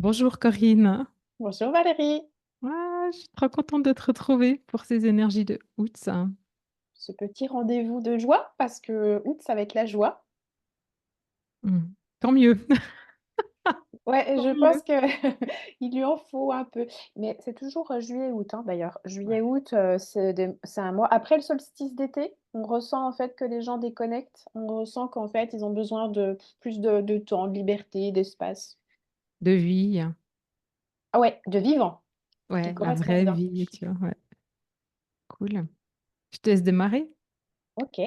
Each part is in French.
Bonjour Corinne. Bonjour Valérie, Je suis trop contente de te retrouver pour ces énergies de août, ça. ce petit rendez-vous de joie parce que août ça va être la joie. Mm. Tant mieux, Ouais, tant je mieux. pense que il lui en faut un peu, mais c'est toujours juillet-août hein, d'ailleurs. Ouais. Juillet-août, c'est un mois après le solstice d'été. On ressent en fait que les gens déconnectent. On ressent qu'en fait ils ont besoin de plus de temps, de liberté, d'espace. De vie, Ah ouais, de vivant, qui ouais, la correspond vraie bien. vie, tu vois, ouais, cool. Je te laisse démarrer. Ok.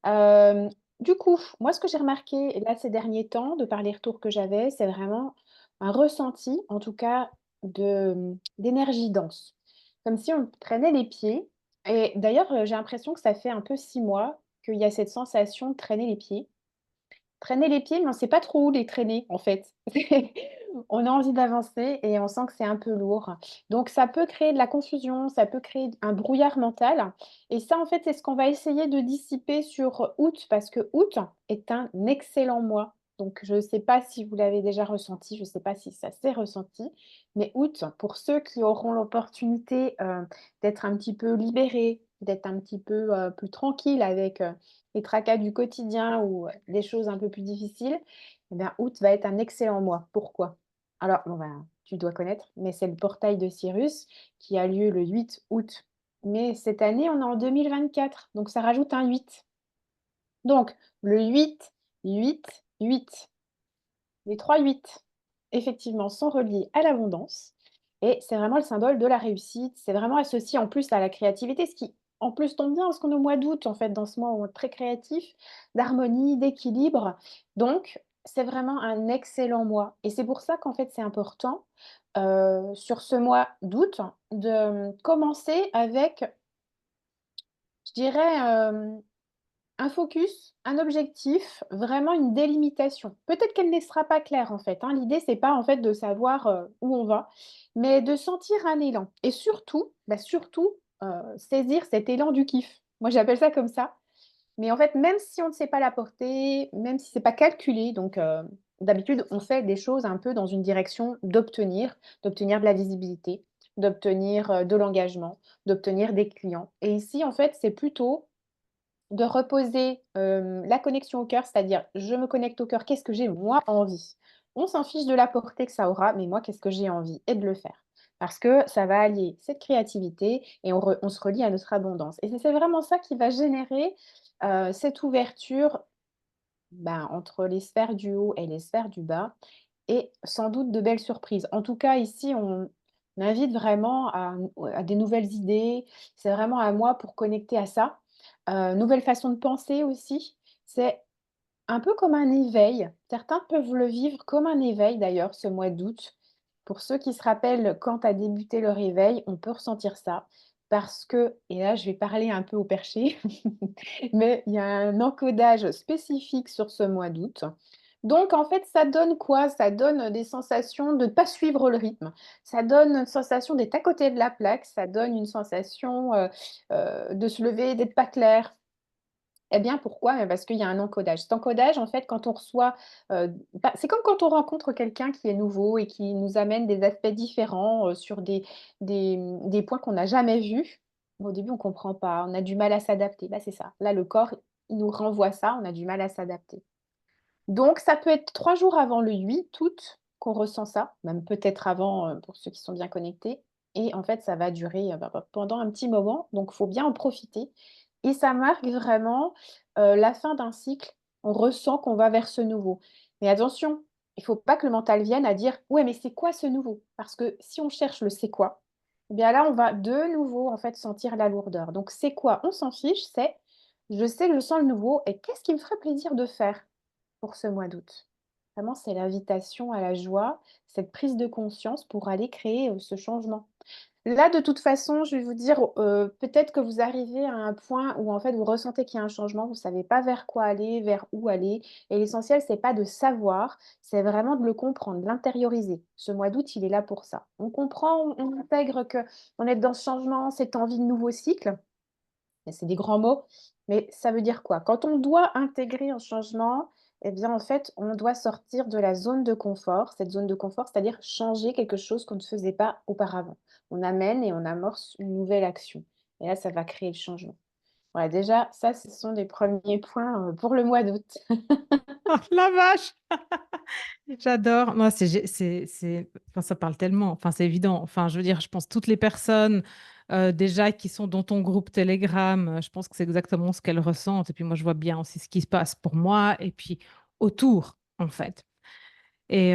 Euh, du coup, moi, ce que j'ai remarqué là ces derniers temps, de par les retours que j'avais, c'est vraiment un ressenti, en tout cas, d'énergie dense. Comme si on traînait les pieds. Et d'ailleurs, j'ai l'impression que ça fait un peu 6 mois qu'il y a cette sensation de traîner les pieds. Traîner les pieds, mais on ne sait pas trop où les traîner, en fait. On a envie d'avancer et on sent que c'est un peu lourd. Donc, ça peut créer de la confusion, ça peut créer un brouillard mental. Et ça, en fait, c'est ce qu'on va essayer de dissiper sur août, parce que août est un excellent mois. Donc, je ne sais pas si vous l'avez déjà ressenti, je ne sais pas si ça s'est ressenti, mais août, pour ceux qui auront l'opportunité d'être un petit peu libérés, d'être un petit peu plus tranquille avec les tracas du quotidien ou des choses un peu plus difficiles, eh bien, août va être un excellent mois. Pourquoi? Alors, bon, ben, tu dois connaître, mais c'est le portail de Cyrus qui a lieu le 8 août. Mais cette année, on est en 2024, donc ça rajoute un 8. Donc, le 8, 8, 8. Les 3 8, effectivement, sont reliés à l'abondance. Et c'est vraiment le symbole de la réussite. C'est vraiment associé en plus à la créativité, ce qui en plus tombe bien parce qu'on est au mois d'août, en fait, dans ce mois où on est très créatif, d'harmonie, d'équilibre. Donc, c'est vraiment un excellent mois. Et c'est pour ça qu'en fait, c'est important sur ce mois d'août de commencer avec, je dirais, un focus, un objectif, vraiment une délimitation. Peut-être qu'elle ne sera pas claire en fait, hein. L'idée, c'est pas en fait de savoir où on va, mais de sentir un élan. Et surtout, surtout saisir cet élan du kiff. Moi, j'appelle ça comme ça. Mais en fait, même si on ne sait pas la portée, même si c'est pas calculé, donc d'habitude, on fait des choses un peu dans une direction d'obtenir de la visibilité, d'obtenir de l'engagement, d'obtenir des clients. Et ici, en fait, c'est plutôt de reposer la connexion au cœur, c'est-à-dire je me connecte au cœur, qu'est-ce que j'ai moi envie? On s'en fiche de la portée que ça aura, mais moi, qu'est-ce que j'ai envie? Et de le faire. Parce que ça va allier cette créativité et on se relie à notre abondance. Et c'est vraiment ça qui va générer cette ouverture entre les sphères du haut et les sphères du bas et sans doute de belles surprises. En tout cas, ici, on invite vraiment à des nouvelles idées. C'est vraiment à moi pour connecter à ça. Nouvelle façon de penser aussi. C'est un peu comme un éveil. Certains peuvent le vivre comme un éveil d'ailleurs, ce mois d'août. Pour ceux qui se rappellent quand a débuté leur éveil, on peut ressentir ça. Parce que, et là je vais parler un peu au perché, mais il y a un encodage spécifique sur ce mois d'août. Donc en fait, ça donne quoi? Ça donne des sensations de ne pas suivre le rythme. Ça donne une sensation d'être à côté de la plaque. Ça donne une sensation de se lever, d'être pas clair. Eh bien, pourquoi? Parce qu'il y a un encodage. Cet encodage, en fait, quand on reçoit, c'est comme quand on rencontre quelqu'un qui est nouveau et qui nous amène des aspects différents, sur des points qu'on n'a jamais vus. Au début, on ne comprend pas, on a du mal à s'adapter. Bah, c'est ça. Là, le corps, il nous renvoie ça, on a du mal à s'adapter. Donc ça peut être 3 jours avant le 8 août qu'on ressent ça, même peut-être avant, pour ceux qui sont bien connectés et en fait, ça va durer, pendant un petit moment, donc il faut bien en profiter et ça marque vraiment, la fin d'un cycle. On ressent qu'on va vers ce nouveau. Mais attention, il ne faut pas que le mental vienne à dire: «Ouais, mais c'est quoi ce nouveau?» parce que si on cherche le «c'est quoi», eh bien là, on va de nouveau, en fait, sentir la lourdeur. Donc c'est quoi? On s'en fiche, c'est: «Je sais que je sens le nouveau et qu'est-ce qui me ferait plaisir de faire?» pour ce mois d'août. Vraiment, c'est l'invitation à la joie, cette prise de conscience pour aller créer, ce changement. Là, de toute façon, je vais vous dire, peut-être que vous arrivez à un point où en fait vous ressentez qu'il y a un changement, vous ne savez pas vers quoi aller, vers où aller et l'essentiel, c'est pas de savoir, c'est vraiment de le comprendre, de l'intérioriser. Ce mois d'août, il est là pour ça. On comprend, on intègre qu'on est dans ce changement, cette envie de nouveau cycle. Et c'est des grands mots, mais ça veut dire quoi? Quand on doit intégrer un changement, eh bien, en fait, on doit sortir de la zone de confort. Cette zone de confort, c'est-à-dire changer quelque chose qu'on ne faisait pas auparavant. On amène et on amorce une nouvelle action et là, ça va créer le changement. Voilà, déjà, ça, ce sont les premiers points, pour le mois d'août. Oh la vache! J'adore. Moi, enfin, ça parle tellement. Enfin, c'est évident. Enfin, je veux dire, je pense toutes les personnes déjà qui sont dans ton groupe Telegram, je pense que c'est exactement ce qu'elles ressentent. Et puis moi, je vois bien aussi ce qui se passe pour moi et puis autour, en fait. Et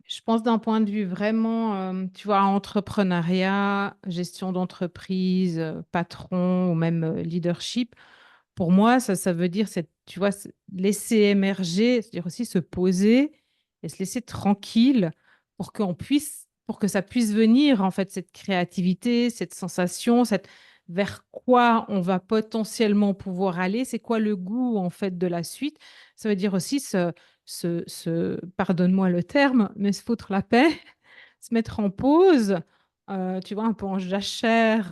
je pense d'un point de vue vraiment, tu vois, entrepreneuriat, gestion d'entreprise, patron ou même leadership. Pour moi, ça veut dire, tu vois, laisser émerger, c'est-à-dire aussi se poser et se laisser tranquille pour que ça puisse venir, en fait, cette créativité, cette sensation, vers quoi on va potentiellement pouvoir aller, c'est quoi le goût, en fait, de la suite. Ça veut dire aussi pardonne-moi le terme, mais se foutre la paix, se mettre en pause, tu vois, un peu en jachère,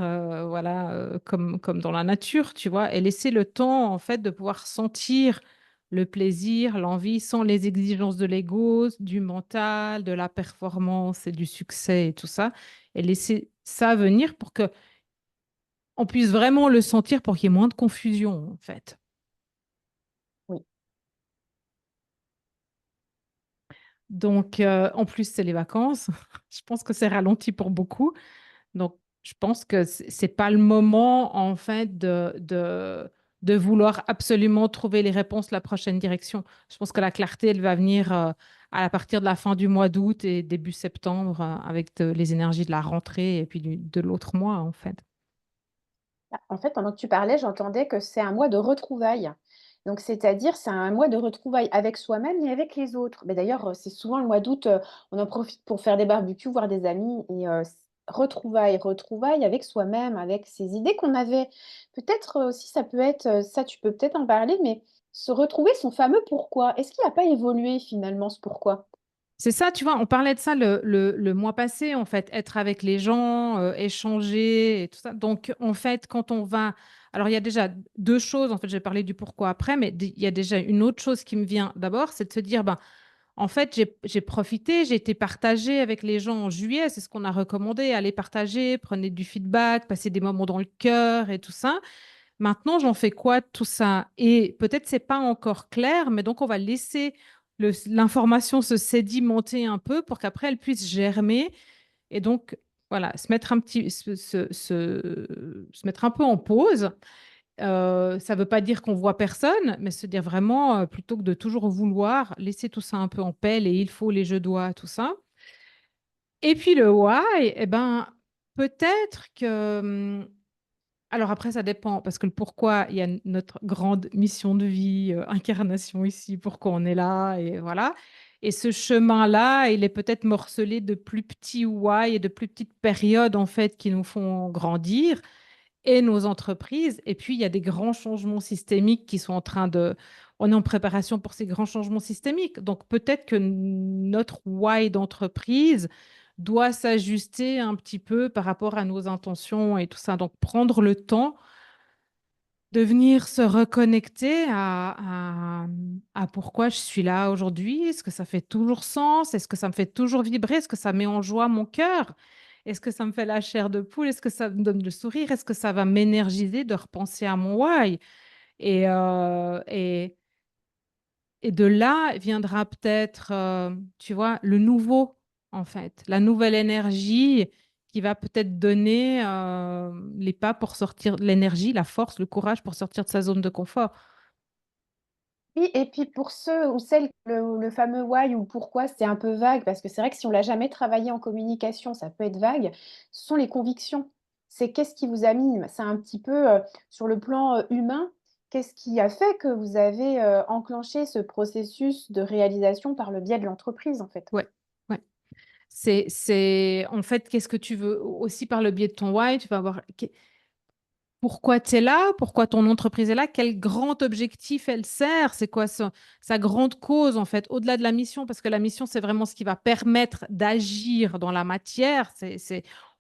voilà, comme dans la nature, tu vois, et laisser le temps, en fait, de pouvoir sentir le plaisir, l'envie, sans les exigences de l'ego, du mental, de la performance et du succès et tout ça, et laisser ça venir pour que on puisse vraiment le sentir, pour qu'il y ait moins de confusion, en fait. Oui. Donc, en plus, c'est les vacances. Je pense que c'est ralenti pour beaucoup. Donc, je pense que c'est pas le moment, en fait, de vouloir absolument trouver les réponses, la prochaine direction. Je pense que la clarté, elle va venir à partir de la fin du mois d'août et début septembre, avec les énergies de la rentrée et puis de l'autre mois, en fait. Ah, en fait, pendant que tu parlais, j'entendais que c'est un mois de retrouvailles. Donc, c'est-à-dire, c'est un mois de retrouvailles avec soi-même et avec les autres. Mais d'ailleurs, c'est souvent le mois d'août, on en profite pour faire des barbecues, voir des amis et retrouvailles, retrouvailles avec soi-même, avec ces idées qu'on avait. Peut-être aussi, ça peut être, ça, tu peux peut-être en parler, mais se retrouver son fameux pourquoi. Est-ce qu'il n'a pas évolué finalement ce pourquoi? C'est ça, tu vois, on parlait de ça le mois passé, en fait, être avec les gens, échanger et tout ça. Donc, en fait, quand on va... Alors, il y a déjà deux choses, en fait, je vais parler du pourquoi après, mais il y a déjà une autre chose qui me vient d'abord, c'est de se dire, ben, en fait, j'ai profité, j'ai été partagée avec les gens en juillet, c'est ce qu'on a recommandé, aller partager, prenez du feedback, passer des moments dans le cœur et tout ça. Maintenant, j'en fais quoi de tout ça? Et peut-être c'est pas encore clair, mais donc on va laisser l'information se sédimenter un peu pour qu'après elle puisse germer et donc voilà, se mettre un peu en pause. Ça ne veut pas dire qu'on voit personne, mais se dire vraiment, plutôt que de toujours vouloir, laisser tout ça un peu en paix, les il faut, les je dois, tout ça. Et puis le why, eh ben, peut-être que alors après, ça dépend, parce que le pourquoi, il y a notre grande mission de vie, incarnation ici, pourquoi on est là, et voilà. Et ce chemin-là, il est peut-être morcelé de plus petits why et de plus petites périodes, en fait, qui nous font grandir, et nos entreprises. Et puis, il y a des grands changements systémiques qui sont en train de... On est en préparation pour ces grands changements systémiques. Donc, peut-être que notre why d'entreprise doit s'ajuster un petit peu par rapport à nos intentions et tout ça. Donc, prendre le temps de venir se reconnecter à pourquoi je suis là aujourd'hui. Est-ce que ça fait toujours sens? Est-ce que ça me fait toujours vibrer? Est-ce que ça met en joie mon cœur? Est-ce que ça me fait la chair de poule? Est-ce que ça me donne le sourire? Est-ce que ça va m'énergiser de repenser à mon why? Et, euh, et, et de là viendra peut-être, tu vois, le nouveau, en fait, la nouvelle énergie qui va peut-être donner les pas pour sortir, l'énergie, la force, le courage pour sortir de sa zone de confort. Oui et puis pour ceux ou celles, le fameux why ou pourquoi, c'est un peu vague parce que c'est vrai que si on l'a jamais travaillé en communication, ça peut être vague. Ce sont les convictions. C'est qu'est-ce qui vous anime? C'est un petit peu, sur le plan, humain, qu'est-ce qui a fait que vous avez, enclenché ce processus de réalisation par le biais de l'entreprise, en fait? Ouais, ouais. En fait, qu'est-ce que tu veux aussi par le biais de ton why, tu vas avoir pourquoi tu es là, pourquoi ton entreprise est là, quel grand objectif elle sert, c'est quoi sa grande cause en fait, au-delà de la mission, parce que la mission, c'est vraiment ce qui va permettre d'agir dans la matière.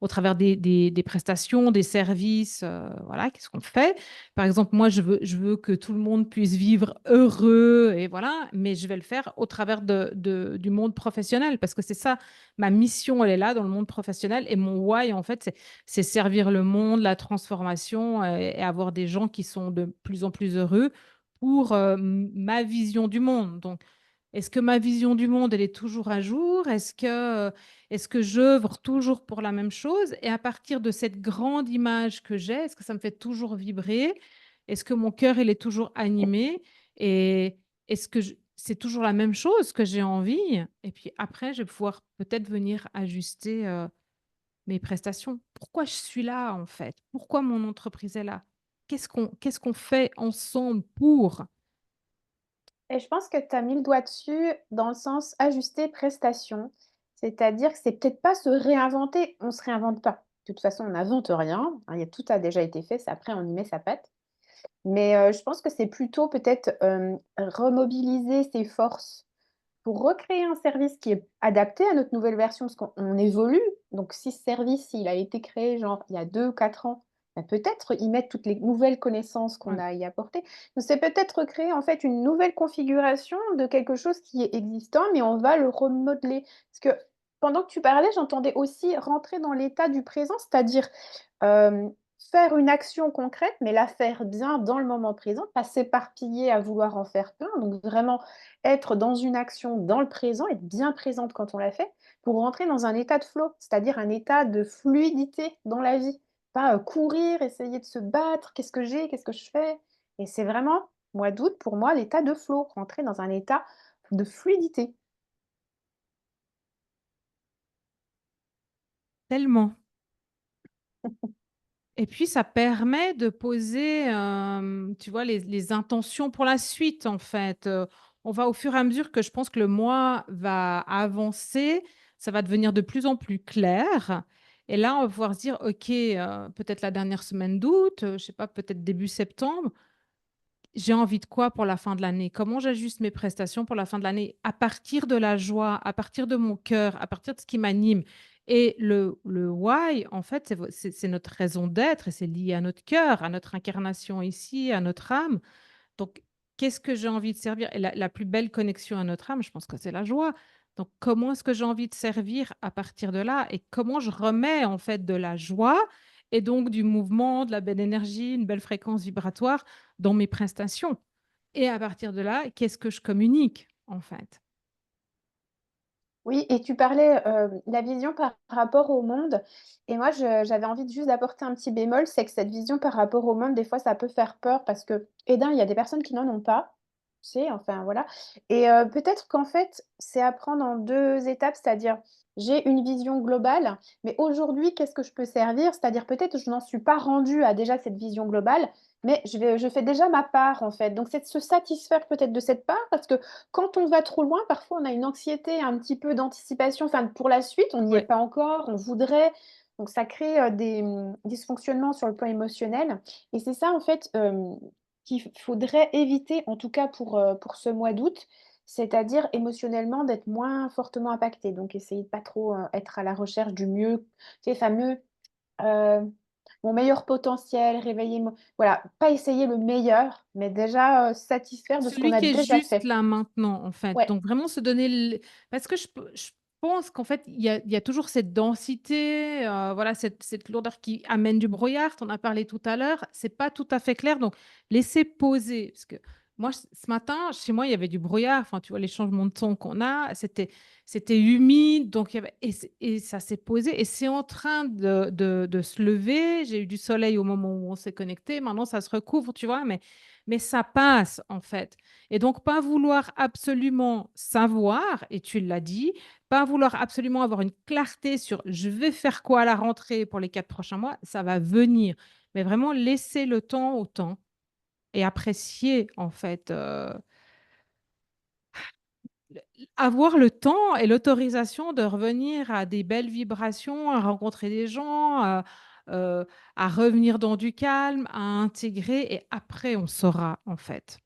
au travers des prestations, des services, voilà, qu'est-ce qu'on fait? Par exemple, moi, je veux que tout le monde puisse vivre heureux et voilà, mais je vais le faire au travers du monde professionnel parce que c'est ça, ma mission, elle est là dans le monde professionnel et mon why, en fait, c'est servir le monde, la transformation et avoir des gens qui sont de plus en plus heureux pour ma vision du monde. Donc, est-ce que ma vision du monde, elle est toujours à jour? Est-ce que j'œuvre toujours pour la même chose? Et à partir de cette grande image que j'ai, est-ce que ça me fait toujours vibrer? Est-ce que mon cœur, il est toujours animé? Et est-ce que c'est toujours la même chose que j'ai envie? Et puis après, je vais pouvoir peut-être venir ajuster mes prestations. Pourquoi je suis là, en fait? Pourquoi mon entreprise est là? Qu'est-ce qu'on fait ensemble pour? Et je pense que tu as mis le doigt dessus dans le sens ajuster prestations. C'est-à-dire que c'est peut-être pas se réinventer, on se réinvente pas. De toute façon, on n'invente rien, hein, tout a déjà été fait, c'est après on y met sa patte. Mais je pense que c'est plutôt peut-être, remobiliser ses forces pour recréer un service qui est adapté à notre nouvelle version, parce qu'on évolue. Donc si ce service, il a été créé genre il y a 2 ou 4 ans, bah, peut-être y mettre toutes les nouvelles connaissances qu'on Ouais. a à y apporter. Donc c'est peut-être créer en fait une nouvelle configuration de quelque chose qui est existant, mais on va le remodeler. Parce que pendant que tu parlais, j'entendais aussi rentrer dans l'état du présent, c'est-à-dire, faire une action concrète, mais la faire bien dans le moment présent, pas s'éparpiller à vouloir en faire plein. Donc vraiment être dans une action dans le présent, être bien présente quand on la fait, pour rentrer dans un état de flow, c'est-à-dire un état de fluidité dans la vie. Pas, courir, essayer de se battre: «Qu'est-ce que j'ai? Qu'est-ce que je fais?» Et c'est vraiment, mois d'août, pour moi, l'état de flow, rentrer dans un état de fluidité. Tellement. Et puis, ça permet de poser, tu vois, les intentions pour la suite, en fait. On va au fur et à mesure que je pense que le mois va avancer, ça va devenir de plus en plus clair. Et là, on va pouvoir se dire, OK, peut-être la dernière semaine d'août, je sais pas, peut-être début septembre, j'ai envie de quoi pour la fin de l'année? Comment j'ajuste mes prestations pour la fin de l'année? À partir de la joie, à partir de mon cœur, à partir de ce qui m'anime. Et le why, en fait, c'est notre raison d'être et c'est lié à notre cœur, à notre incarnation ici, à notre âme. Donc, qu'est-ce que j'ai envie de servir? Et la plus belle connexion à notre âme, je pense que c'est la joie. Donc, comment est-ce que j'ai envie de servir à partir de là? Et comment je remets en fait de la joie et donc du mouvement, de la belle énergie, une belle fréquence vibratoire dans mes prestations? Et à partir de là, qu'est-ce que je communique en fait? Oui, et tu parlais, la vision par rapport au monde, et moi j'avais envie de juste d'apporter un petit bémol, c'est que cette vision par rapport au monde, des fois, ça peut faire peur parce que, eh ben, il y a des personnes qui n'en ont pas, tu sais? Enfin, voilà, et peut-être qu'en fait, c'est à prendre en 2 étapes, c'est-à-dire, j'ai une vision globale, mais aujourd'hui, qu'est-ce que je peux servir? C'est-à-dire peut-être je n'en suis pas rendue à déjà cette vision globale, mais je fais déjà ma part, en fait. Donc c'est de se satisfaire peut-être de cette part parce que quand on va trop loin, parfois on a une anxiété, un petit peu d'anticipation, enfin pour la suite, on n'y est Ouais. pas encore, on voudrait, donc ça crée, des, dysfonctionnements sur le plan émotionnel, et c'est ça en fait, qu'il faudrait éviter, en tout cas pour ce mois d'août, c'est-à-dire émotionnellement d'être moins fortement impacté. Donc essayer de pas trop, être à la recherche du mieux, ces fameux, heu, mon meilleur potentiel, réveiller mon voilà, pas essayer le meilleur, mais déjà, satisfaire de ce qu'on Celui a qui est déjà juste fait. là maintenant, en fait. Ouais. Donc vraiment se donner parce que je pense qu'en fait, il y a toujours cette densité, voilà, cette lourdeur qui amène du brouillard. Tu en as parlé tout à l'heure, c'est pas tout à fait clair, donc laisser poser. Parce que moi, ce matin, chez moi, il y avait du brouillard, enfin, tu vois, les changements de ton qu'on a, c'était humide, donc il y avait et ça s'est posé et c'est en train de se lever. J'ai eu du soleil au moment où on s'est connecté, maintenant ça se recouvre, tu vois? Mais ça passe, en fait. Et donc, pas vouloir absolument savoir, et tu l'as dit, pas vouloir absolument avoir une clarté sur je vais faire quoi à la rentrée pour les 4 prochains mois, ça va venir. Mais vraiment laisser le temps au temps et apprécier, en fait, avoir le temps et l'autorisation de revenir à des belles vibrations, à rencontrer des gens, à revenir dans du calme, à intégrer et après on saura, en fait.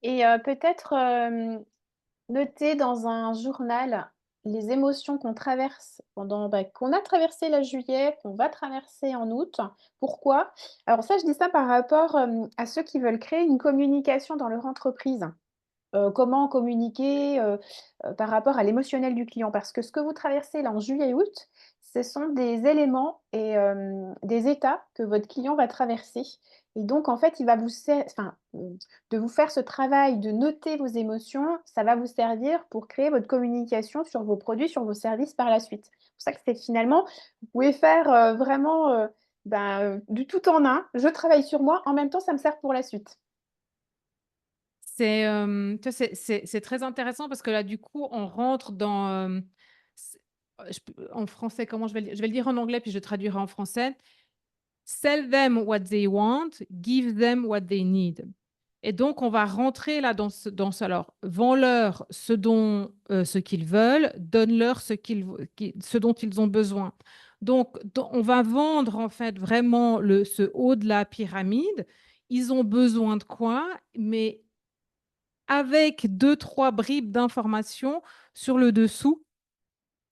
Et peut-être, noter dans un journal, les émotions qu'on traverse pendant, qu'on a traversé la juillet, qu'on va traverser en août. Pourquoi? Alors ça, je dis ça par rapport, à ceux qui veulent créer une communication dans leur entreprise. Comment communiquer, par rapport à l'émotionnel du client? Parce que ce que vous traversez là en juillet-août, ce sont des éléments et des états que votre client va traverser et donc en fait, il va vous de vous faire ce travail de noter vos émotions, ça va vous servir pour créer votre communication sur vos produits, sur vos services par la suite. C'est pour ça que c'est finalement, vous pouvez faire, vraiment, du tout en un. Je travaille sur moi, en même temps ça me sert pour la suite. Tu vois, c'est très intéressant parce que là, du coup, on rentre dans, c en français, comment je vais le dire? Je vais le dire en anglais, puis je traduirai en français. Sell them what they want, give them what they need. Et donc, on va rentrer là dans ce alors, vends-leur ce qu'ils veulent, donne-leur ce dont ils ont besoin. Donc, on va vendre en fait vraiment ce haut de la pyramide. Ils ont besoin de quoi? Mais avec deux trois bribes d'informations sur le dessous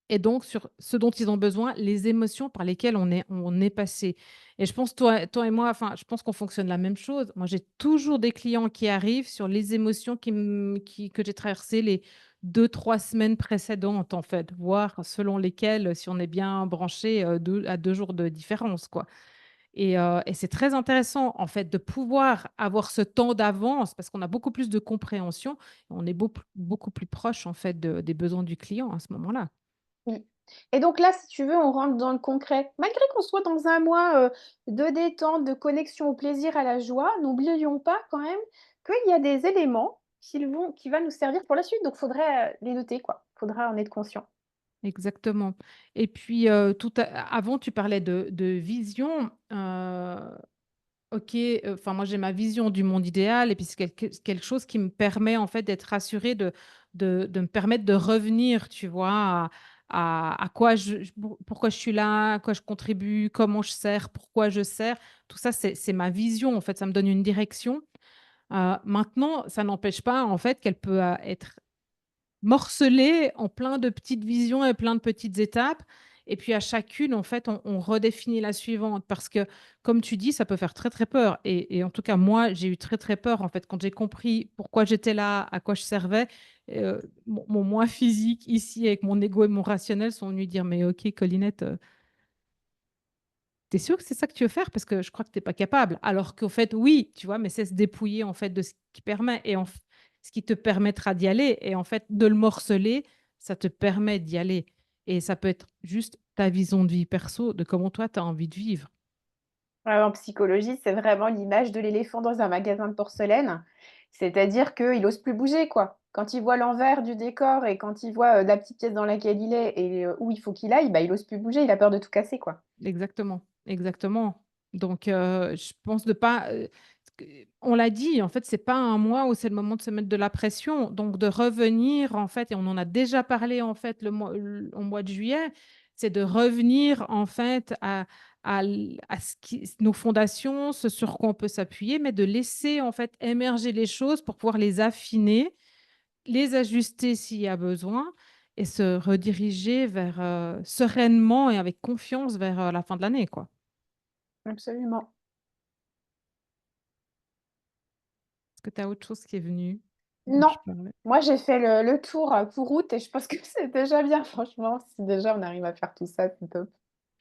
et donc sur ce dont ils ont besoin, les émotions par lesquelles on est passé. Et je pense toi et moi, enfin, je pense qu'on fonctionne la même chose. Moi, j'ai toujours des clients qui arrivent sur les émotions que j'ai traversées les 2 3 semaines précédentes, en fait, voire selon lesquelles, si on est bien branché, 2 à 2 jours de différence, quoi. Et c'est très intéressant, en fait, de pouvoir avoir ce temps d'avance parce qu'on a beaucoup plus de compréhension. On est beaucoup plus proche, en fait, des besoins du client à ce moment-là. Mmh. Et donc là, si tu veux, on rentre dans le concret. Malgré qu'on soit dans un mois, de détente, de connexion au plaisir, à la joie, n'oublions pas quand même qu'il y a des éléments qui va nous servir pour la suite. Donc faudrait, les noter quoi. Faudra en être conscient. Exactement. Et puis, avant, tu parlais de vision. OK, enfin, moi, j'ai ma vision du monde idéal et puis c'est quelque chose qui me permet, en fait, d'être rassurée, de me permettre de revenir, tu vois, à quoi pourquoi je suis là, à quoi je contribue, comment je sers, pourquoi je sers. Tout ça, c'est ma vision, en fait, ça me donne une direction. Maintenant, ça n'empêche pas, en fait, qu'elle peut, être morcelé en plein de petites visions et plein de petites étapes. Et puis à chacune, en fait, on redéfinit la suivante parce que, comme tu dis, ça peut faire très, très peur. Et en tout cas, moi, j'ai eu très, très peur, en fait, quand j'ai compris pourquoi j'étais là, à quoi je servais. Mon moi physique, ici, avec mon ego et mon rationnel, sont venus dire: «Mais OK, Colinette, tu es sûre que c'est ça que tu veux faire? Parce que je crois que tu es pas capable». Alors qu'au fait, oui, tu vois? Mais c'est se dépouiller, en fait, de ce qui permet ce qui te permettra d'y aller et en fait, de le morceler, ça te permet d'y aller et ça peut être juste ta vision de vie perso, de comment toi, tu as envie de vivre. En psychologie, c'est vraiment l'image de l'éléphant dans un magasin de porcelaine. C'est-à-dire qu'il ose plus bouger, quoi. Quand il voit l'envers du décor et quand il voit, la petite pièce dans laquelle il est et où il faut qu'il aille, il ose plus bouger, il a peur de tout casser, quoi. Exactement, exactement. Donc je pense de pas, que on l'a dit, en fait, c'est pas un mois où c'est le moment de se mettre de la pression, donc de revenir, en fait et on en a déjà parlé, en fait, au mois de juillet, c'est de revenir, en fait, à ce qui nos fondations, ce sur quoi on peut s'appuyer, mais de laisser, en fait, émerger les choses pour pouvoir les affiner, les ajuster s'il y a besoin et se rediriger vers, sereinement et avec confiance vers, la fin de l'année, quoi. Absolument. Est-ce que tu as autre chose qui est venue dont Non, tu parlais? moi j'ai fait le tour, pour août et je pense que c'est déjà bien franchement, si déjà on arrive à faire tout ça, c'est top.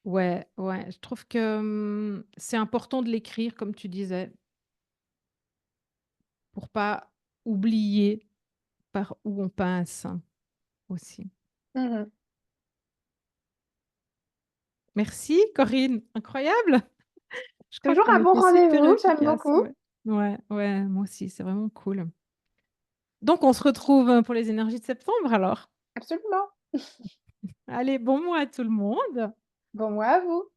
Ouais, ouais, je trouve que, c'est important de l'écrire comme tu disais, pour pas oublier par où on passe aussi. Mmh. Merci Corinne, incroyable! Je crois Toujours qu'on un bon était super rendez-vous, j'aime efficace, beaucoup. ouais. Ouais, ouais, moi aussi, c'est vraiment cool. Donc on se retrouve, pour les énergies de septembre alors? Absolument. Allez, bon mois à tout le monde. Bon mois à vous.